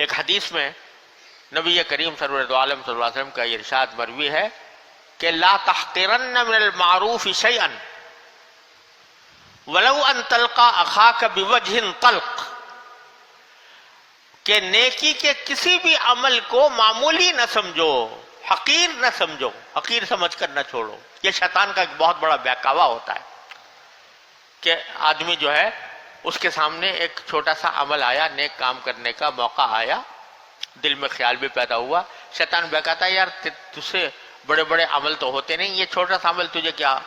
ایک حدیث میں نبی کریم سرور دو عالم صلی اللہ علیہ وسلم کا ارشاد مروی ہے کہ لا تحقرن من المعروف شیئا ولو ان تلقى اخاك بوجه طلق، کہ نیکی کے کسی بھی عمل کو معمولی نہ سمجھو، حقیر نہ سمجھو، حقیر سمجھ کر نہ چھوڑو۔ یہ شیطان کا ایک بہت بڑا بہکاوا ہوتا ہے کہ آدمی جو ہے اس کے سامنے ایک چھوٹا سا عمل آیا، نیک کام کرنے کا موقع آیا، دل میں خیال بھی پیدا ہوا، شیطان بہکاتا ہے یار تجھ سے بڑے بڑے عمل تو ہوتے نہیں، یہ چھوٹا سا عمل تجھے کیا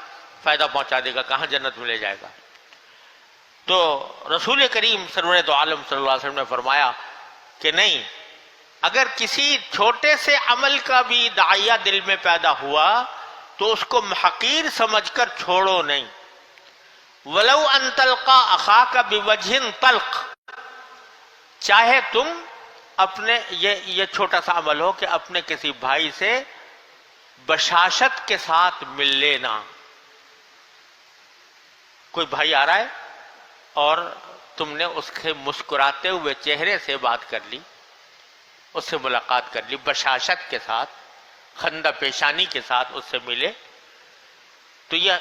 فائدہ پہنچا دے گا، کہاں جنت میں لے جائے گا۔ تو رسول کریم سرور دو عالم صلی اللہ علیہ وسلم نے فرمایا کہ نہیں، اگر کسی چھوٹے سے عمل کا بھی داعیہ دل میں پیدا ہوا تو اس کو حقیر سمجھ کر چھوڑو نہیں۔ وَلَوْ أَن تَلْقَى أَخَاكَ بِوَجْهٍ طَلْقٍ، چاہے تم اپنے یہ چھوٹا سا عمل ہو کہ اپنے کسی بھائی سے بشاشت کے ساتھ مل لینا۔ کوئی بھائی آ رہا ہے اور تم نے اس کے مسکراتے ہوئے چہرے سے بات کر لی، اس سے ملاقات کر لی، بشاشت کے ساتھ، خندہ پیشانی کے ساتھ اس سے ملے، تو یہ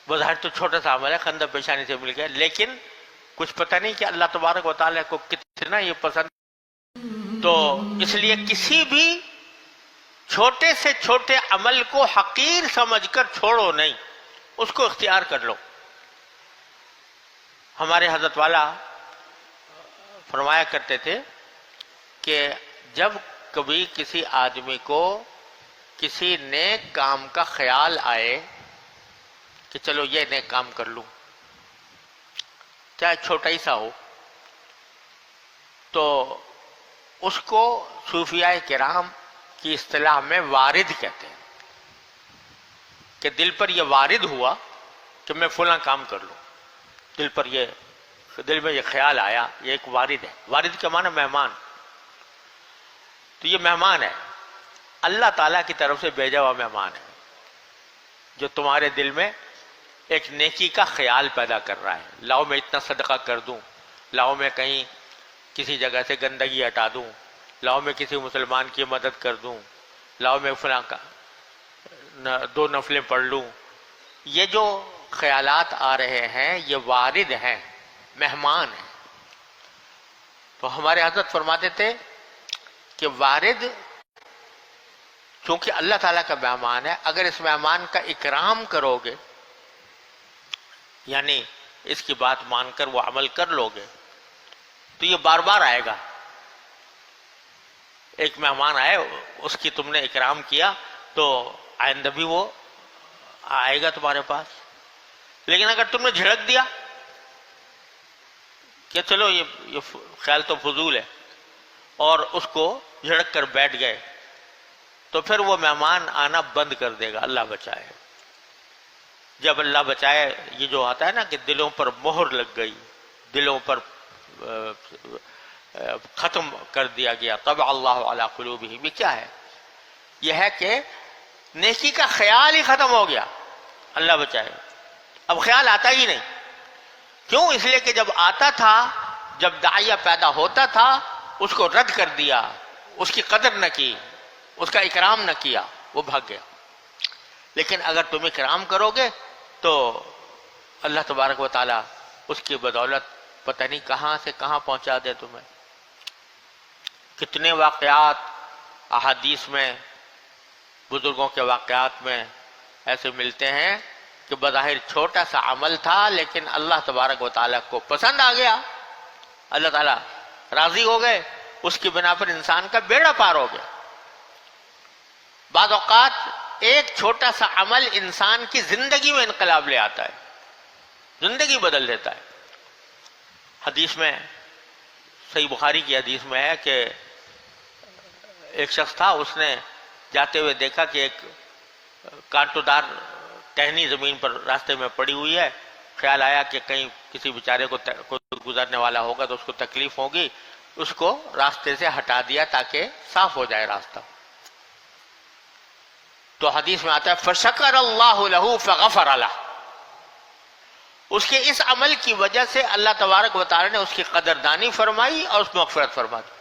بظاہر تو چھوٹا سا عمل ہے، خندہ پیشانی سے مل گیا، لیکن کچھ پتہ نہیں کہ اللہ تبارک و تعالیٰ کو کتنا یہ پسند۔ تو اس لیے کسی بھی چھوٹے سے چھوٹے عمل کو حقیر سمجھ کر چھوڑو نہیں، اس کو اختیار کر لو۔ ہمارے حضرت والا فرمایا کرتے تھے کہ جب کبھی کسی آدمی کو کسی نیک کام کا خیال آئے کہ چلو یہ نیک کام کر لوں، چاہے چھوٹا ہی سا ہو، تو اس کو صوفیاء کرام کی اصطلاح میں وارد کہتے ہیں، کہ دل پر یہ وارد ہوا کہ میں فلاں کام کر لوں، دل میں یہ خیال آیا، یہ ایک وارد ہے۔ وارد کا معنی مہمان، تو یہ مہمان ہے، اللہ تعالیٰ کی طرف سے بھیجا ہوا مہمان ہے جو تمہارے دل میں ایک نیکی کا خیال پیدا کر رہا ہے۔ لاؤ میں اتنا صدقہ کر دوں، لاؤ میں کہیں کسی جگہ سے گندگی ہٹا دوں، لاؤ میں کسی مسلمان کی مدد کر دوں، لاؤ میں فلاں کا 2 نفلیں پڑھ لوں۔ یہ جو خیالات آ رہے ہیں یہ وارد ہیں، مہمان ہیں۔ تو ہمارے حضرت فرماتے تھے کہ وارد چونکہ اللہ تعالیٰ کا مہمان ہے، اگر اس مہمان کا اکرام کرو گے، یعنی اس کی بات مان کر وہ عمل کر لو گے، تو یہ بار بار آئے گا۔ ایک مہمان آئے، اس کی تم نے اکرام کیا تو آئندہ بھی وہ آئے گا تمہارے پاس۔ لیکن اگر تم نے جھڑک دیا کہ چلو یہ خیال تو فضول ہے، اور اس کو جھڑک کر بیٹھ گئے، تو پھر وہ مہمان آنا بند کر دے گا۔ اللہ بچائے۔ جب اللہ بچائے، یہ جو آتا ہے نا کہ دلوں پر مہر لگ گئی، دلوں پر ختم کر دیا گیا، طبع اللہ علی قلوبہم، یہ کیا ہے؟ یہ ہے کہ نیکی کا خیال ہی ختم ہو گیا۔ اللہ بچائے، اب خیال آتا ہی نہیں۔ کیوں؟ اس لیے کہ جب آتا تھا، جب داعیہ پیدا ہوتا تھا، اس کو رد کر دیا، اس کی قدر نہ کی، اس کا اکرام نہ کیا، وہ بھاگ گیا۔ لیکن اگر تم اکرام کرو گے تو اللہ تبارک و تعالیٰ اس کی بدولت پتہ نہیں کہاں سے کہاں پہنچا دے تمہیں۔ کتنے واقعات احادیث میں، بزرگوں کے واقعات میں ایسے ملتے ہیں کہ بظاہر چھوٹا سا عمل تھا لیکن اللہ تبارک و تعالیٰ کو پسند آ گیا، اللہ تعالیٰ راضی ہو گئے، اس کی بنا پر انسان کا بیڑا پار ہو گیا۔ بعض اوقات ایک چھوٹا سا عمل انسان کی زندگی میں انقلاب لے آتا ہے، زندگی بدل دیتا ہے۔ حدیث میں، صحیح بخاری کی حدیث میں ہے کہ ایک شخص تھا، اس نے جاتے ہوئے دیکھا کہ ایک کانٹوں دار ٹہنی زمین پر راستے میں پڑی ہوئی ہے۔ خیال آیا کہ کہیں کسی بیچارے کو گزرنے والا ہوگا تو اس کو تکلیف ہوگی، اس کو راستے سے ہٹا دیا تاکہ صاف ہو جائے راستہ۔ تو حدیث میں آتا ہے فَشَكَرَ اللَّهُ لَهُ فَغَفَرَ لَهُ، اس کے اس عمل کی وجہ سے اللہ تبارک و تعالی نے اس کی قدردانی فرمائی اور اس مغفرت فرما دی۔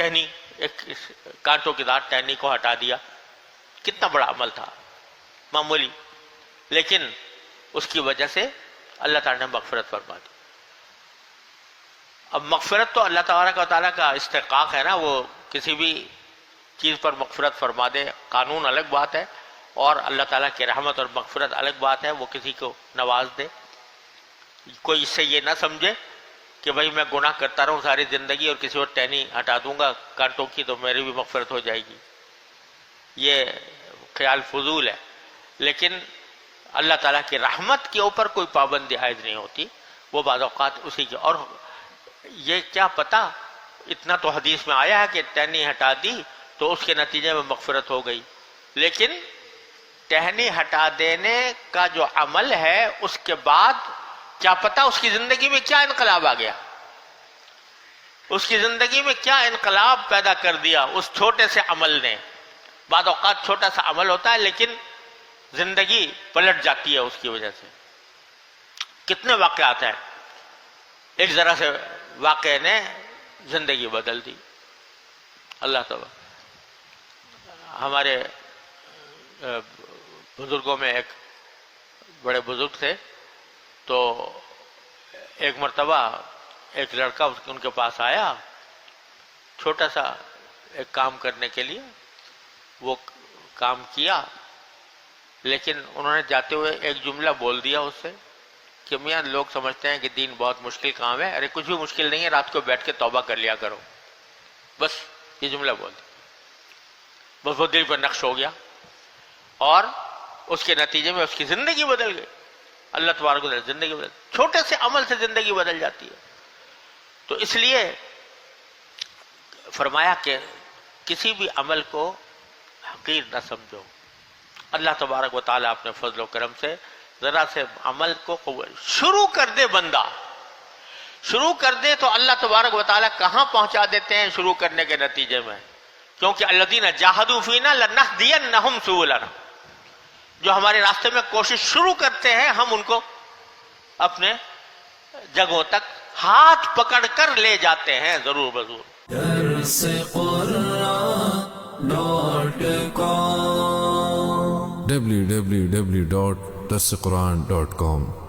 ٹہنی، ایک کانٹوں کی دار ٹہنی کو ہٹا دیا، کتنا بڑا عمل تھا، معمولی، لیکن اس کی وجہ سے اللہ تعالیٰ نے مغفرت فرما دی۔ اب مغفرت تو اللہ تبارک و تعالیٰ کا استحقاق ہے نا، وہ کسی بھی چیز پر مغفرت فرما دے، قانون الگ بات ہے، اور اللہ تعالیٰ کی رحمت اور مغفرت الگ بات ہے، وہ کسی کو نواز دے۔ کوئی اس سے یہ نہ سمجھے کہ بھائی میں گناہ کرتا رہوں ساری زندگی اور کسی اور ٹہنی ہٹا دوں گا کانٹوں کی تو میری بھی مغفرت ہو جائے گی، یہ خیال فضول ہے۔ لیکن اللہ تعالیٰ کی رحمت کے اوپر کوئی پابندی عائد نہیں ہوتی، وہ بعض اوقات اسی کی، اور یہ کیا پتہ، اتنا تو حدیث میں آیا ہے کہ ٹہنی ہٹا دی تو اس کے نتیجے میں مغفرت ہو گئی، لیکن ٹہنی ہٹا دینے کا جو عمل ہے اس کے بعد کیا پتہ اس کی زندگی میں کیا انقلاب آ گیا، اس کی زندگی میں کیا انقلاب پیدا کر دیا اس چھوٹے سے عمل نے۔ بعض اوقات چھوٹا سا عمل ہوتا ہے لیکن زندگی پلٹ جاتی ہے اس کی وجہ سے۔ کتنے واقعات ہیں، ایک ذرا سے واقعے نے زندگی بدل دی۔ اللہ تعالیٰ، ہمارے بزرگوں میں ایک بڑے بزرگ تھے، تو ایک مرتبہ ایک لڑکا ان کے پاس آیا چھوٹا سا ایک کام کرنے کے لیے، وہ کام کیا، لیکن انہوں نے جاتے ہوئے ایک جملہ بول دیا اس سے کہ میاں لوگ سمجھتے ہیں کہ دین بہت مشکل کام ہے، ارے کچھ بھی مشکل نہیں ہے، رات کو بیٹھ کے توبہ کر لیا کرو، بس یہ جملہ بول دیا، بس وہ دل پر نقش ہو گیا، اور اس کے نتیجے میں اس کی زندگی بدل گئی۔ اللہ تبارک و تعالیٰ زندگی بدل، چھوٹے سے عمل سے زندگی بدل جاتی ہے۔ تو اس لیے فرمایا کہ کسی بھی عمل کو حقیر نہ سمجھو۔ اللہ تبارک و تعالیٰ اپنے فضل و کرم سے ذرا سے عمل کو شروع کر دے، بندہ شروع کر دے تو اللہ تبارک و تعالیٰ کہاں پہنچا دیتے ہیں شروع کرنے کے نتیجے میں، کیونکہ الذین جاہدوا فینا لنہدینہم سبلنا، جو ہمارے راستے میں کوشش شروع کرتے ہیں ہم ان کو اپنے جگہوں تک ہاتھ پکڑ کر لے جاتے ہیں ضرور بضرور۔ www.darsequran.com